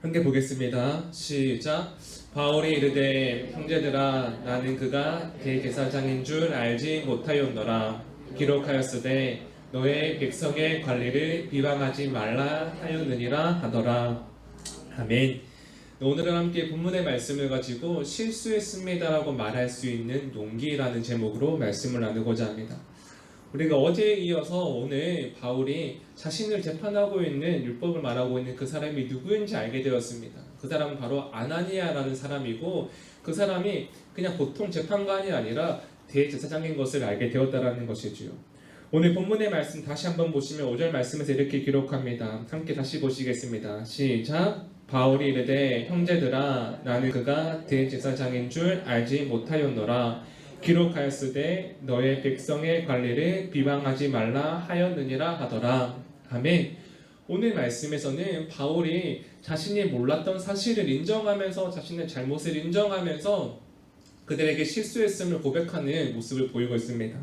함께 보겠습니다. 시작. 바울이 이르되 형제들아 나는 그가 대제사장인 줄 알지 못하였노라. 기록하였으되 너의 백성의 관리를 비방하지 말라 하였느니라 하더라. 아멘. 오늘은 함께 본문의 말씀을 가지고 실수했습니다라고 말할 수 있는 용기라는 제목으로 말씀을 나누고자 합니다. 우리가 어제에 이어서 오늘 바울이 자신을 재판하고 있는 율법을 말하고 있는 그 사람이 누구인지 알게 되었습니다. 그 사람은 바로 아나니아라는 사람이고, 그 사람이 그냥 보통 재판관이 아니라 대제사장인 것을 알게 되었다라는 것이지요. 오늘 본문의 말씀 다시 한번 보시면 5절 말씀에서 이렇게 기록합니다. 함께 다시 보시겠습니다. 시작. 바울이 이르되 형제들아 나는 그가 대제사장인 줄 알지 못하였노라. 기록하였으되 너의 백성의 관리를 비방하지 말라 하였느니라 하더라. 아멘. 오늘 말씀에서는 바울이 자신이 몰랐던 사실을 인정하면서 자신의 잘못을 인정하면서 그들에게 실수했음을 고백하는 모습을 보이고 있습니다.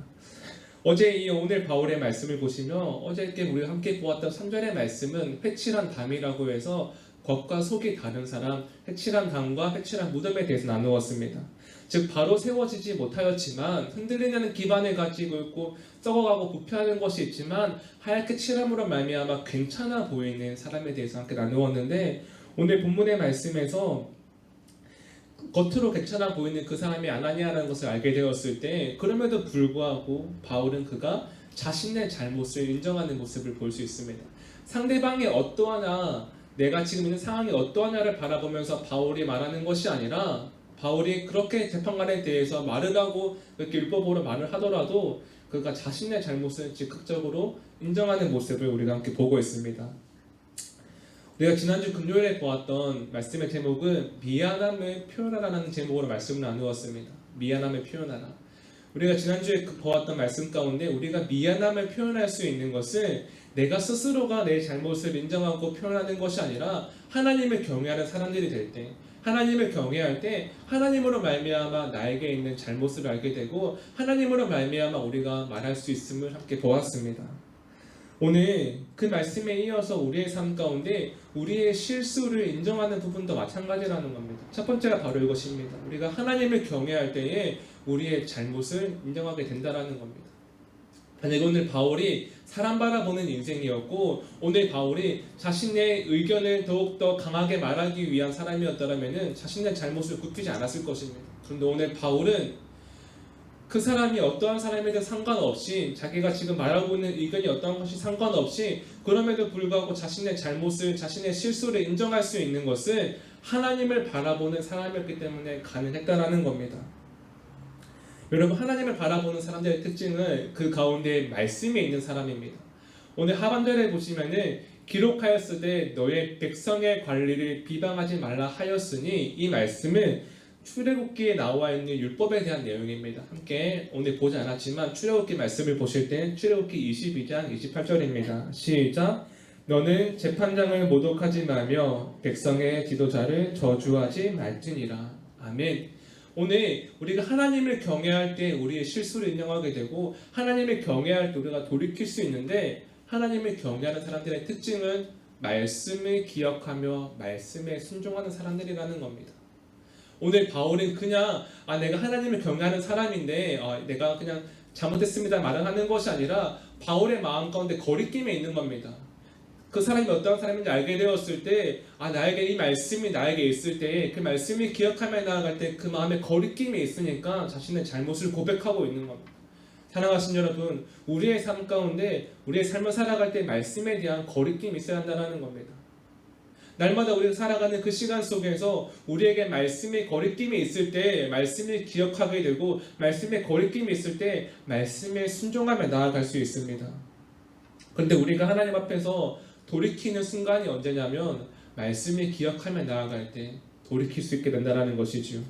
어제 이 오늘 바울의 말씀을 보시면 어저께 우리가 함께 보았던 3절의 말씀은 회칠한 담이라고 해서 겉과 속이 다른 사람, 회칠한 담과 회칠한 무덤에 대해서 나누었습니다. 즉 바로 세워지지 못하였지만 흔들리는 기반을 가지고 있고 썩어가고 부패하는 것이 있지만 하얗게 칠함으로 말미암아 괜찮아 보이는 사람에 대해서 함께 나누었는데, 오늘 본문의 말씀에서 겉으로 괜찮아 보이는 그 사람이 아나니아라는 것을 알게 되었을 때, 그럼에도 불구하고 바울은 그가 자신의 잘못을 인정하는 모습을 볼 수 있습니다. 상대방이 어떠하나, 내가 지금 있는 상황이 어떠하냐를 바라보면서 바울이 말하는 것이 아니라, 바울이 그렇게 재판관에 대해서 말을 하고 그렇게 율법으로 말을 하더라도 그가 자신의 잘못을 즉각적으로 인정하는 모습을 우리가 함께 보고 있습니다. 우리가 지난주 금요일에 보았던 말씀의 제목은 미안함을 표현하라는 제목으로 말씀을 나누었습니다. 미안함을 표현하라. 우리가 지난주에 보았던 말씀 가운데 우리가 미안함을 표현할 수 있는 것은 내가 스스로가 내 잘못을 인정하고 표현하는 것이 아니라 하나님을 경외하는 사람들이 될 때, 하나님을 경외할 때 하나님으로 말미암아 나에게 있는 잘못을 알게 되고 하나님으로 말미암아 우리가 말할 수 있음을 함께 보았습니다. 오늘 그 말씀에 이어서 우리의 삶 가운데 우리의 실수를 인정하는 부분도 마찬가지라는 겁니다. 첫 번째가 바로 이것입니다. 우리가 하나님을 경외할 때에 우리의 잘못을 인정하게 된다는 겁니다. 만약 오늘 바울이 사람 바라보는 인생이었고 오늘 바울이 자신의 의견을 더욱더 강하게 말하기 위한 사람이었다면 자신의 잘못을 굽히지 않았을 것입니다. 그런데 오늘 바울은 그 사람이 어떠한 사람에도 상관없이, 자기가 지금 말하고 있는 의견이 어떠한 것이 상관없이, 그럼에도 불구하고 자신의 잘못을, 자신의 실수를 인정할 수 있는 것은 하나님을 바라보는 사람이었기 때문에 가능했다라는 겁니다. 여러분, 하나님을 바라보는 사람들의 특징은 그 가운데 말씀이 있는 사람입니다. 오늘 하반절에 보시면은 기록하였으되 너의 백성의 관리를 비방하지 말라 하였으니, 이 말씀은 출애굽기에 나와 있는 율법에 대한 내용입니다. 함께 오늘 보지 않았지만 출애굽기 말씀을 보실 때 출애굽기 22장 28절입니다. 시작. 너는 재판장을 모독하지 말며 백성의 지도자를 저주하지 말지니라. 아멘. 오늘 우리가 하나님을 경외할 때 우리의 실수를 인정하게 되고 하나님을 경외할 때 우리가 돌이킬 수 있는데, 하나님을 경외하는 사람들의 특징은 말씀을 기억하며 말씀에 순종하는 사람들이라는 겁니다. 오늘 바울은 그냥 내가 하나님을 경외하는 사람인데 내가 그냥 잘못했습니다 말을 하는 것이 아니라 바울의 마음 가운데 거리낌이 있는 겁니다. 그 사람이 어떤 사람인지 알게 되었을 때 나에게 이 말씀이 나에게 있을 때 그 말씀이 기억하며 나아갈 때 그 마음에 거리낌이 있으니까 자신의 잘못을 고백하고 있는 겁니다. 사랑하신 여러분, 우리의 삶 가운데 우리의 삶을 살아갈 때 말씀에 대한 거리낌이 있어야 한다는 겁니다. 날마다 우리가 살아가는 그 시간 속에서 우리에게 말씀의 거리낌이 있을 때 말씀을 기억하게 되고, 말씀의 거리낌이 있을 때 말씀에 순종하며 나아갈 수 있습니다. 그런데 우리가 하나님 앞에서 돌이키는 순간이 언제냐면 말씀을 기억하며 나아갈 때 돌이킬 수 있게 된다는 것이지요.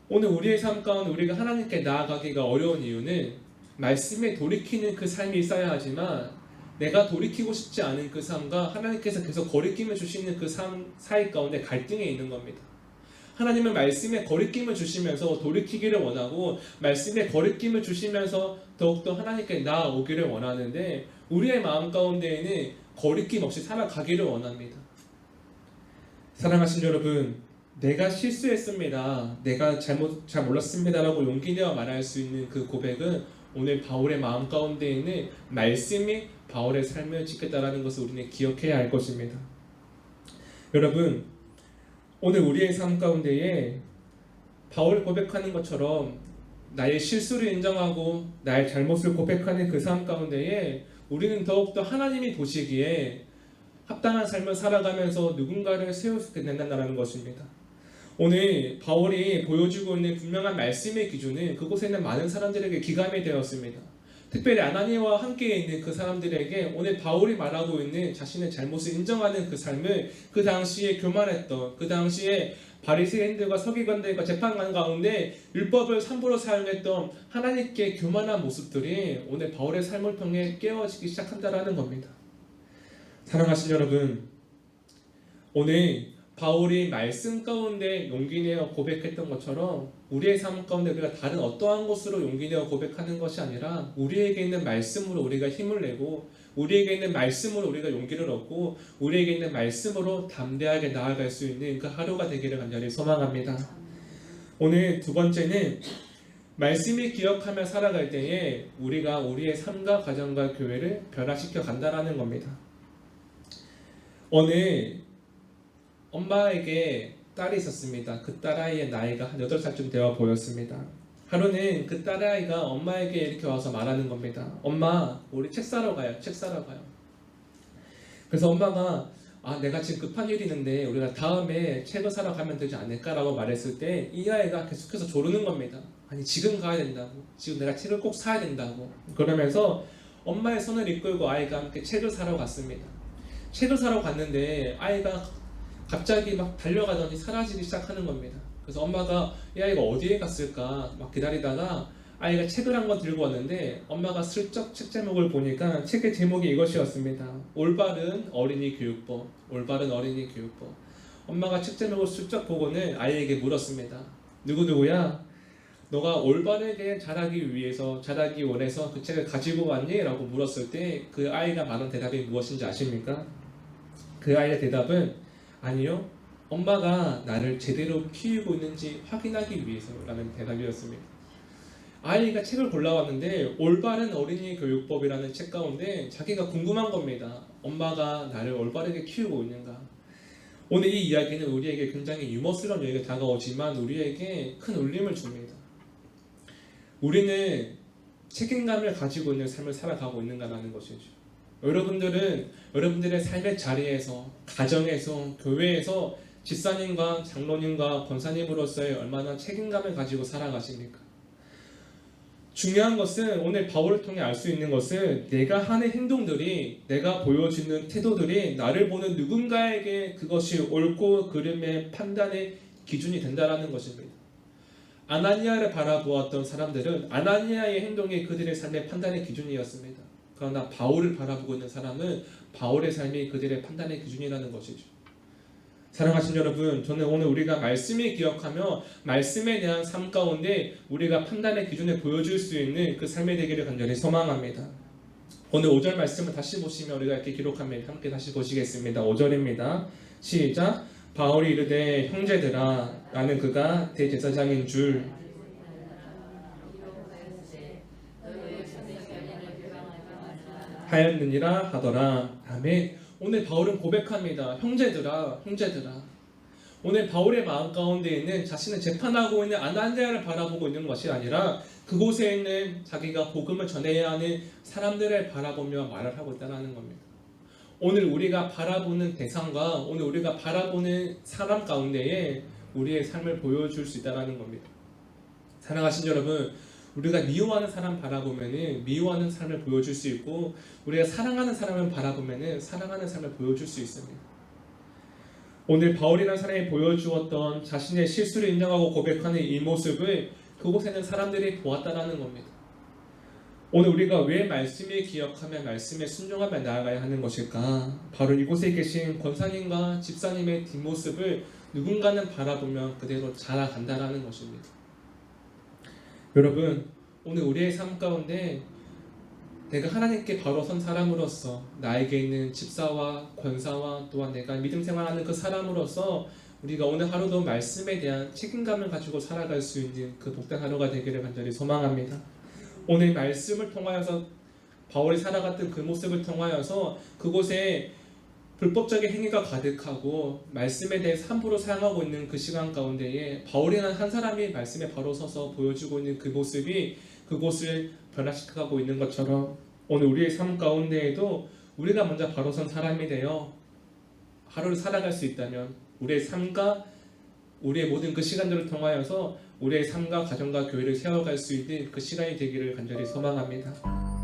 오늘 우리의 삶 가운데 우리가 하나님께 나아가기가 어려운 이유는 말씀에 돌이키는 그 삶이 있어야 하지만 내가 돌이키고 싶지 않은 그 삶과 하나님께서 계속 거리낌을 주시는 그 삶 사이 가운데 갈등이 있는 겁니다. 하나님은 말씀에 거리낌을 주시면서 돌이키기를 원하고 말씀에 거리낌을 주시면서 더욱더 하나님께 나아오기를 원하는데, 우리의 마음 가운데에는 거리낌 없이 살아가기를 원합니다. 사랑하신 여러분, 내가 실수했습니다, 내가 잘 몰랐습니다라고 용기 내어 말할 수 있는 그 고백은 오늘 바울의 마음 가운데 있는 말씀이 바울의 삶을 지켰다라는 것을 우리는 기억해야 할 것입니다. 여러분, 오늘 우리의 삶 가운데에 바울이 고백하는 것처럼 나의 실수를 인정하고 나의 잘못을 고백하는 그 삶 가운데에 우리는 더욱더 하나님이 보시기에 합당한 삶을 살아가면서 누군가를 세울 수 있게 된다는 것입니다. 오늘 바울이 보여주고 있는 분명한 말씀의 기준은 그곳에 있는 많은 사람들에게 기감이 되었습니다. 특별히 아나니아와 함께 있는 그 사람들에게 오늘 바울이 말하고 있는 자신의 잘못을 인정하는 그 삶을 그 당시에 교만했던, 그 당시에 바리새인들과 서기관들과 재판관 가운데 율법을 함부로 사용했던 하나님께 교만한 모습들이 오늘 바울의 삶을 통해 깨어지기 시작한다라는 겁니다. 사랑하신 여러분, 오늘 바울이 말씀 가운데 용기 내어 고백했던 것처럼 우리의 삶 가운데 우리가 다른 어떠한 것으로 용기 내어 고백하는 것이 아니라 우리에게 있는 말씀으로 우리가 힘을 내고 우리에게 있는 말씀으로 우리가 용기를 얻고 우리에게 있는 말씀으로 담대하게 나아갈 수 있는 그 하루가 되기를 간절히 소망합니다. 오늘 두 번째는 말씀이 기억하며 살아갈 때에 우리가 우리의 삶과 가정과 교회를 변화시켜 간다라는 겁니다. 오늘 엄마에게 딸이 있었습니다. 그 딸아이의 나이가 한 8살쯤 되어 보였습니다. 하루는 그 딸아이가 엄마에게 이렇게 와서 말하는 겁니다. 엄마, 우리 책 사러 가요. 책 사러 가요. 그래서 엄마가 내가 지금 급한 일이 있는데 우리가 다음에 책을 사러 가면 되지 않을까라고 말했을 때 이 아이가 계속해서 조르는 겁니다. 아니, 지금 가야 된다고. 지금 내가 책을 꼭 사야 된다고. 그러면서 엄마의 손을 이끌고 아이가 함께 책을 사러 갔습니다. 책을 사러 갔는데 아이가 갑자기 막 달려가더니 사라지기 시작하는 겁니다. 그래서 엄마가 이 아이가 어디에 갔을까 막 기다리다가 아이가 책을 한 권 들고 왔는데 엄마가 슬쩍 책 제목을 보니까 책의 제목이 이것이었습니다. 올바른 어린이 교육법. 올바른 어린이 교육법. 엄마가 책 제목을 슬쩍 보고는 아이에게 물었습니다. 누구누구야? 너가 올바르게 자라기 원해서 그 책을 가지고 왔니? 라고 물었을 때 그 아이가 말한 대답이 무엇인지 아십니까? 그 아이의 대답은 아니요, 엄마가 나를 제대로 키우고 있는지 확인하기 위해서라는 대답이었습니다. 아이가 책을 골라왔는데 올바른 어린이 교육법이라는 책 가운데 자기가 궁금한 겁니다. 엄마가 나를 올바르게 키우고 있는가? 오늘 이 이야기는 우리에게 굉장히 유머스러운 이야기가 다가오지만 우리에게 큰 울림을 줍니다. 우리는 책임감을 가지고 있는 삶을 살아가고 있는가라는 것이죠. 여러분들은 여러분들의 삶의 자리에서, 가정에서, 교회에서 집사님과 장로님과 권사님으로서의 얼마나 책임감을 가지고 살아가십니까? 중요한 것은 오늘 바울을 통해 알 수 있는 것은 내가 하는 행동들이, 내가 보여주는 태도들이 나를 보는 누군가에게 그것이 옳고 그름의 판단의 기준이 된다는 것입니다. 아나니아를 바라보았던 사람들은 아나니아의 행동이 그들의 삶의 판단의 기준이었습니다. 그러나 바울을 바라보고 있는 사람은 바울의 삶이 그들의 판단의 기준이라는 것이죠. 사랑하신 여러분, 저는 오늘 우리가 말씀을 기억하며 말씀에 대한 삶 가운데 우리가 판단의 기준을 보여줄 수 있는 그 삶이 되기를 간절히 소망합니다. 오늘 5절 말씀을 다시 보시면 우리가 이렇게 기록합니다. 함께 다시 보시겠습니다. 5절입니다. 시작. 바울이 이르되 형제들아, 나는 그가 대제사장인 줄 하였느니라 하더라. 아멘. 오늘 바울은 고백합니다. 형제들아. 오늘 바울의 마음 가운데 있는 자신을 재판하고 있는 아나니아를 바라보고 있는 것이 아니라 그곳에 있는 자기가 복음을 전해야 하는 사람들을 바라보며 말을 하고 있다는 겁니다. 오늘 우리가 바라보는 대상과 오늘 우리가 바라보는 사람 가운데에 우리의 삶을 보여줄 수 있다는 겁니다. 사랑하신 여러분, 우리가 미워하는 사람 바라보면은 미워하는 삶을 보여줄 수 있고 우리가 사랑하는 사람을 바라보면은 사랑하는 삶을 보여줄 수 있습니다. 오늘 바울이라는 사람이 보여주었던 자신의 실수를 인정하고 고백하는 이 모습을 그곳에 있는 사람들이 보았다라는 겁니다. 오늘 우리가 왜 말씀을 기억하며 말씀에 순종하며 나아가야 하는 것일까? 바로 이곳에 계신 권사님과 집사님의 뒷모습을 누군가는 바라보며 그대로 자라간다라는 것입니다. 여러분, 오늘 우리의 삶 가운데 내가 하나님께 바로 선 사람으로서 나에게 있는 집사와 권사와 또한 내가 믿음 생활하는 그 사람으로서 우리가 오늘 하루도 말씀에 대한 책임감을 가지고 살아갈 수 있는 그 복된 하루가 되기를 간절히 소망합니다. 오늘 말씀을 통하여서 바울이 살아갔던 그 모습을 통하여서 그곳에 불법적인 행위가 가득하고 말씀에 대해 함부로 사용하고 있는 그 시간 가운데에 바울이라는 한 사람이 말씀에 바로 서서 보여주고 있는 그 모습이 그곳을 변화시켜가고 있는 것처럼 오늘 우리의 삶 가운데에도 우리가 먼저 바로 선 사람이 되어 하루를 살아갈 수 있다면 우리의 삶과 우리의 모든 그 시간들을 통하여서 우리의 삶과 가정과 교회를 세워갈 수 있는 그 시간이 되기를 간절히 소망합니다.